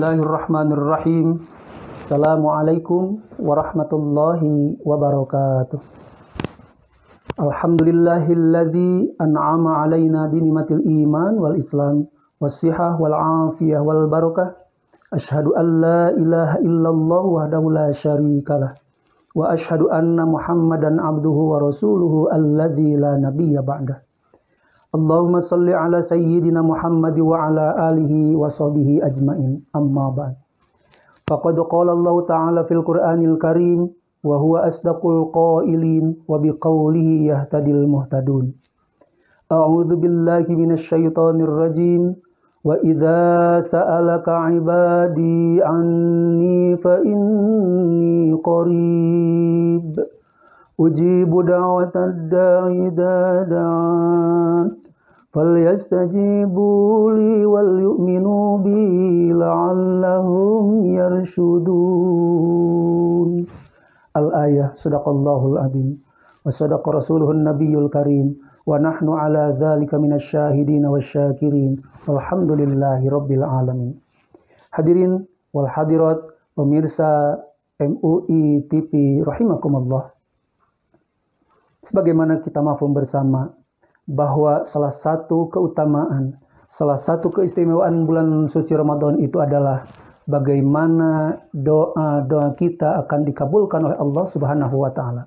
Bismillahirrahmanirrahim. Assalamualaikum warahmatullahi wabarakatuh. Alhamdulillahilladzi an'ama alaina binimatil iman wal islam wassihah wal afiyah wal barakah. Asyhadu an la ilaha illallah wahdahu la syarikalah. Wa asyhadu anna Muhammadan abduhu wa rasuluhu alladzi la nabiyya ba'dah. Allahumma salli ala sayyidina Muhammad wa ala alihi wa sahbihi ajmain. Amma ba'd. Faqad qala Allah ta'ala fil Qur'anil Karim wa huwa asdaqul qailin wa biqaulihi yahtadil muhtadun. A'udzu billahi minasy syaithanir rajim. Wa idza sa'alaka 'ibadi 'anni fa inni qarib. Ujibu da'watad da'i idza da'an. Falyastajibu li wal yu'minu bi la'allahum yarshudun. Al-ayah. Sadaqallahul azim wa sadaqa rasuluhun nabiyyul karim wa nahnu ala dzalika minasyahidin wasyakirin walhamdulillahi rabbil alamin. Hadirin wal hadirat pemirsa MUI TV rahimakumullah. Sebagaimana kita mafhum bersama bahwa salah satu keutamaan, salah satu keistimewaan bulan suci Ramadan itu adalah bagaimana doa-doa kita akan dikabulkan oleh Allah Subhanahu wa taala.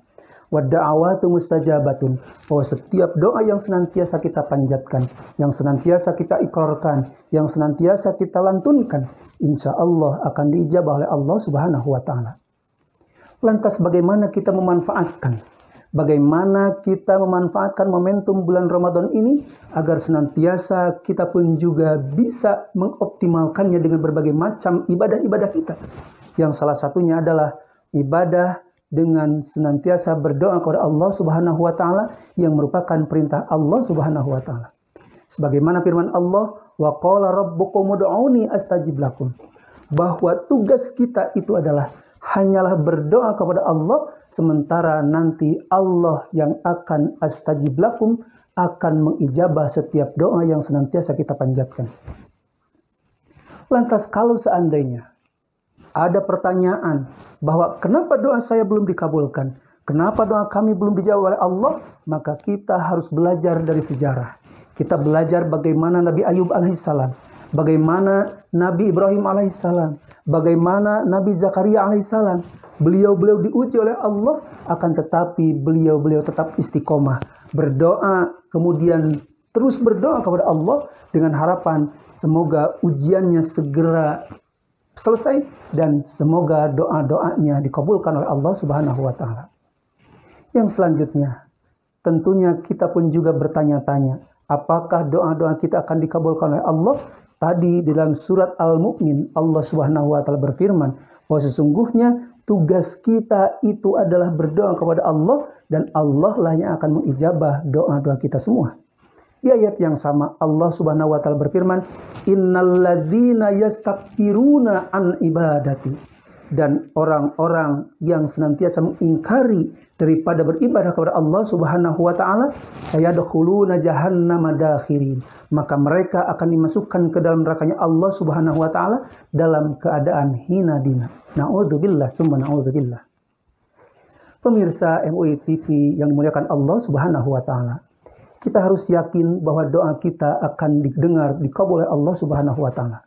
Wa da'awatu mustajabatun, bahwa setiap doa yang senantiasa kita panjatkan, yang senantiasa kita ikrarkan, yang senantiasa kita lantunkan, insya Allah akan diijabah oleh Allah Subhanahu wa taala. Lantas bagaimana kita memanfaatkan momentum bulan Ramadan ini agar senantiasa kita pun juga bisa mengoptimalkannya dengan berbagai macam ibadah-ibadah kita. Yang salah satunya adalah ibadah dengan senantiasa berdoa kepada Allah Subhanahu wa taala yang merupakan perintah Allah Subhanahu wa taala. Sebagaimana firman Allah, wa qala rabbukum ud'uni astajib lakum. Bahwa tugas kita itu adalah hanyalah berdoa kepada Allah, sementara nanti Allah yang akan astajib lakum, akan mengijabah setiap doa yang senantiasa kita panjatkan. Lantas kalau seandainya ada pertanyaan bahwa kenapa doa saya belum dikabulkan, kenapa doa kami belum dijawab oleh Allah, maka kita harus belajar dari sejarah. Kita belajar bagaimana Nabi Ayub alaihissalam, bagaimana Nabi Ibrahim alaihissalam, bagaimana Nabi Zakaria alaihissalam. Beliau diuji oleh Allah, akan tetapi beliau tetap istiqomah, berdoa, kemudian terus berdoa kepada Allah dengan harapan semoga ujiannya segera selesai dan semoga doa-doanya dikabulkan oleh Allah Subhanahu wa taala. Yang selanjutnya, tentunya kita pun juga bertanya-tanya, apakah doa-doa kita akan dikabulkan oleh Allah? Tadi dalam surat Al-Mu'min, Allah Subhanahu wa taala berfirman bahwa sesungguhnya tugas kita itu adalah berdoa kepada Allah dan Allah lah yang akan mengijabah doa-doa kita semua. Di ayat yang sama Allah Subhanahu wa taala berfirman, innalladzina yastakbiruna an ibadati, dan orang-orang yang senantiasa mengingkari daripada beribadah kepada Allah Subhanahu wa taala, sayadkhuluna jahannama dakhirin, maka mereka akan dimasukkan ke dalam nerakanya Allah Subhanahu wa taala dalam keadaan hina dina. Na'udzubillah summa na'udzubillah. Pemirsa MUI TV yang dimuliakan Allah Subhanahu wa taala, kita harus yakin bahwa doa kita akan didengar, dikabul oleh Allah Subhanahu wa taala.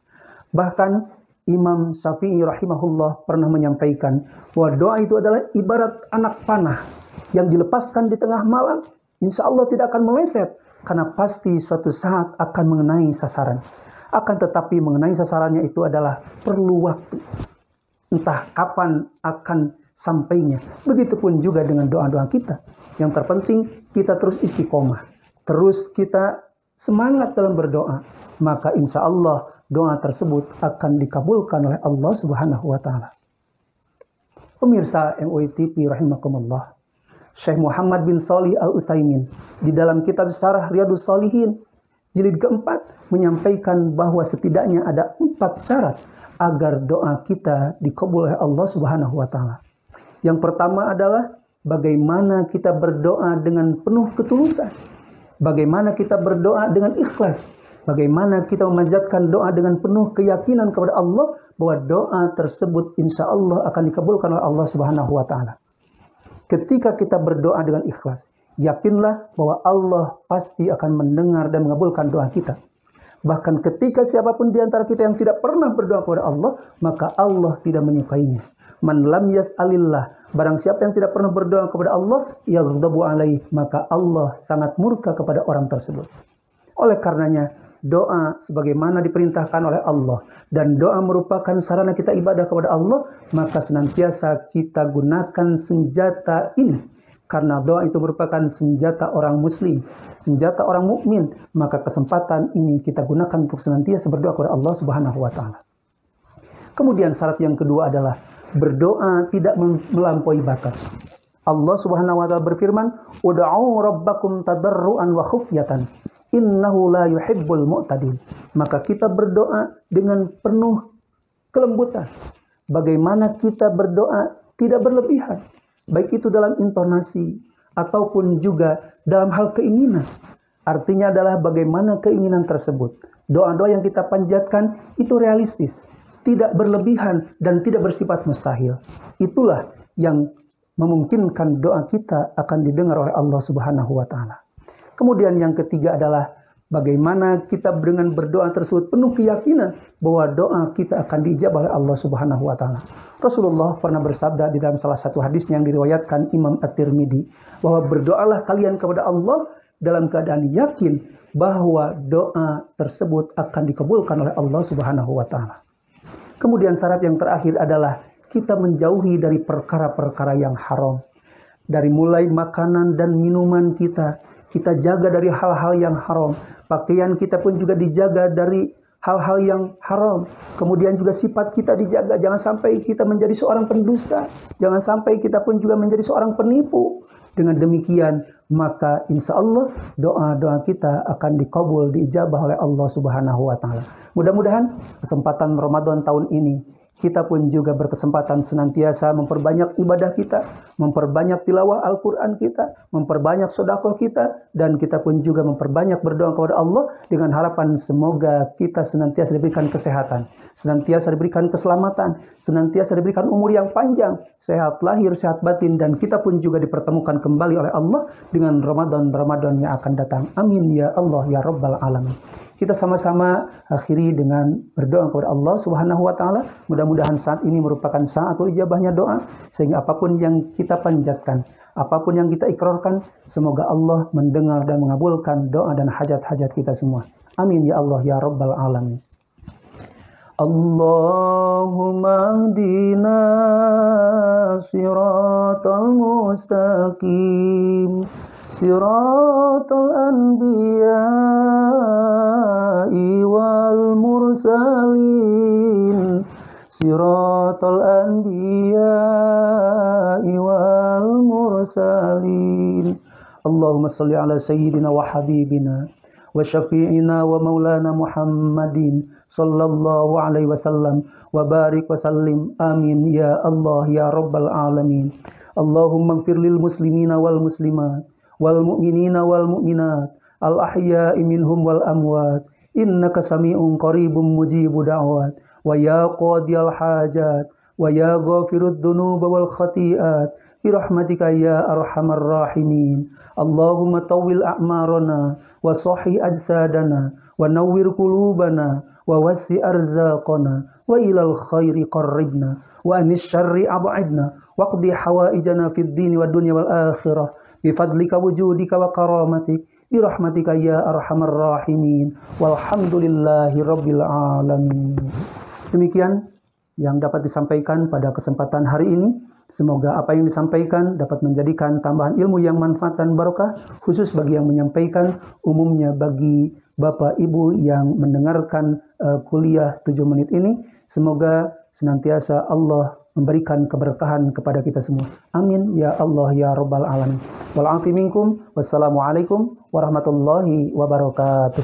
Bahkan Imam Syafi'i rahimahullah pernah menyampaikan bahwa doa itu adalah ibarat anak panah yang dilepaskan di tengah malam, insya Allah tidak akan meleset karena pasti suatu saat akan mengenai sasaran. Akan tetapi mengenai sasarannya itu adalah perlu waktu. Entah kapan akan sampainya. Begitupun juga dengan doa-doa kita. Yang terpenting kita terus istiqomah, terus kita semangat dalam berdoa, maka insya Allah doa tersebut akan dikabulkan oleh Allah Subhanahu wa taala. Pemirsa MUI TV rahimakumullah, Syekh Muhammad bin Shalih Al-Utsaimin di dalam kitab Syarah Riyadhus Shalihin jilid keempat menyampaikan bahwa setidaknya ada 4 syarat agar doa kita dikabul oleh Allah Subhanahu wa taala. Yang pertama adalah bagaimana kita berdoa dengan penuh ketulusan. Bagaimana kita berdoa dengan ikhlas. Bagaimana kita memanjatkan doa dengan penuh keyakinan kepada Allah bahwa doa tersebut insya Allah akan dikabulkan oleh Allah Subhanahu wa Ta'ala. Ketika kita berdoa dengan ikhlas, yakinlah bahwa Allah pasti akan mendengar dan mengabulkan doa kita. Bahkan ketika siapapun di antara kita yang tidak pernah berdoa kepada Allah, maka Allah tidak menyukainya. Man lam yas'alillah, barang siapa yang tidak pernah berdoa kepada Allah, yaghdabu alaih, maka Allah sangat murka kepada orang tersebut. Oleh karenanya, doa sebagaimana diperintahkan oleh Allah dan doa merupakan sarana kita ibadah kepada Allah, maka senantiasa kita gunakan senjata ini. Karena doa itu merupakan senjata orang muslim, senjata orang mukmin, maka kesempatan ini kita gunakan untuk senantiasa berdoa kepada Allah Subhanahu wa Ta'ala. Kemudian syarat yang kedua adalah berdoa tidak melampaui batas. Allah Subhanahu wa Ta'ala berfirman, "Ud'u rabbakum tadarruan wa khufyatan, innahu la yuhibbul mu'tadin." Maka kita berdoa dengan penuh kelembutan. Bagaimana kita berdoa tidak berlebihan, baik itu dalam intonasi ataupun juga dalam hal keinginan. Artinya adalah bagaimana keinginan tersebut. Doa-doa yang kita panjatkan itu realistis, tidak berlebihan dan tidak bersifat mustahil. Itulah yang memungkinkan doa kita akan didengar oleh Allah Subhanahu wa Ta'ala. Kemudian yang ketiga adalah bagaimana kita dengan berdoa tersebut penuh keyakinan bahwa doa kita akan diijabah oleh Allah Subhanahu wa Ta'ala. Rasulullah pernah bersabda di dalam salah satu hadisnya yang diriwayatkan Imam At-Tirmidzi, bahwa berdoalah kalian kepada Allah dalam keadaan yakin bahwa doa tersebut akan dikabulkan oleh Allah Subhanahu wa Ta'ala. Kemudian syarat yang terakhir adalah kita menjauhi dari perkara-perkara yang haram. Dari mulai makanan dan minuman kita jaga dari hal-hal yang haram. Pakaian kita pun juga dijaga dari hal-hal yang haram. Kemudian juga sifat kita dijaga. Jangan sampai kita menjadi seorang pendusta. Jangan sampai kita pun juga menjadi seorang penipu. Dengan demikian, maka insya Allah doa-doa kita akan dikabul, diijabah oleh Allah Subhanahu wa Ta'ala. Mudah-mudahan kesempatan Ramadan tahun ini kita pun juga berkesempatan senantiasa memperbanyak ibadah kita, memperbanyak tilawah Al-Quran kita, memperbanyak sedekah kita, dan kita pun juga memperbanyak berdoa kepada Allah dengan harapan semoga kita senantiasa diberikan kesehatan, senantiasa diberikan keselamatan, senantiasa diberikan umur yang panjang, sehat lahir, sehat batin, dan kita pun juga dipertemukan kembali oleh Allah dengan Ramadan yang akan datang. Amin ya Allah ya Rabbal Alamin. Kita sama-sama akhiri dengan berdoa kepada Allah Subhanahu wa Ta'ala. Mudah-mudahan saat ini merupakan saat ijabahnya doa, sehingga apapun yang kita panjatkan, apapun yang kita ikrarkan, semoga Allah mendengar dan mengabulkan doa dan hajat-hajat kita semua. Amin ya Allah ya Rabbal Alamin. Allahumma hdina siratal mustaqim, siratal anbiya'i wal mursalin, siratal anbiya'i wal mursalin. Allahumma salli ala sayyidina wa habibina wa syafi'ina wa maulana Muhammadin sallallahu alaihi wasallam wa barik wa sallim. Amin ya Allah ya Rabbal Alamin. Allahumma ighfir lil muslimina wal muslimat wal mu'minina wal mu'minat al ahya'i minhum wal amwat, innaka sami'un qaribun mujibu da'wat, wa ya qadiyal hajat wa ya ghafirud dhunuba wal khati'at bi rahmatika ya arhamar rahimin. Allahumma tawwil a'marana wa sahih ajsadana wa nawwir qulubana wa wasi arzaqana wa ilal khairi qarribna wa anis syarri ab'idna waqdi hawaijana fid dini wad dunya wal akhirah bifadlika wujudika wa karamatik bi rahmatika ya arhamar rahimin walhamdulillahi rabbil alamin. Demikian yang dapat disampaikan pada kesempatan hari ini. Semoga apa yang disampaikan dapat menjadikan tambahan ilmu yang manfaat dan barokah, khusus bagi yang menyampaikan, umumnya bagi Bapak Ibu yang mendengarkan kuliah 7 menit ini. Semoga senantiasa Allah memberikan keberkahan kepada kita semua. Amin ya Allah ya Rabbal Alamin. Wal afi minkum. Wassalamualaikum warahmatullahi wabarakatuh.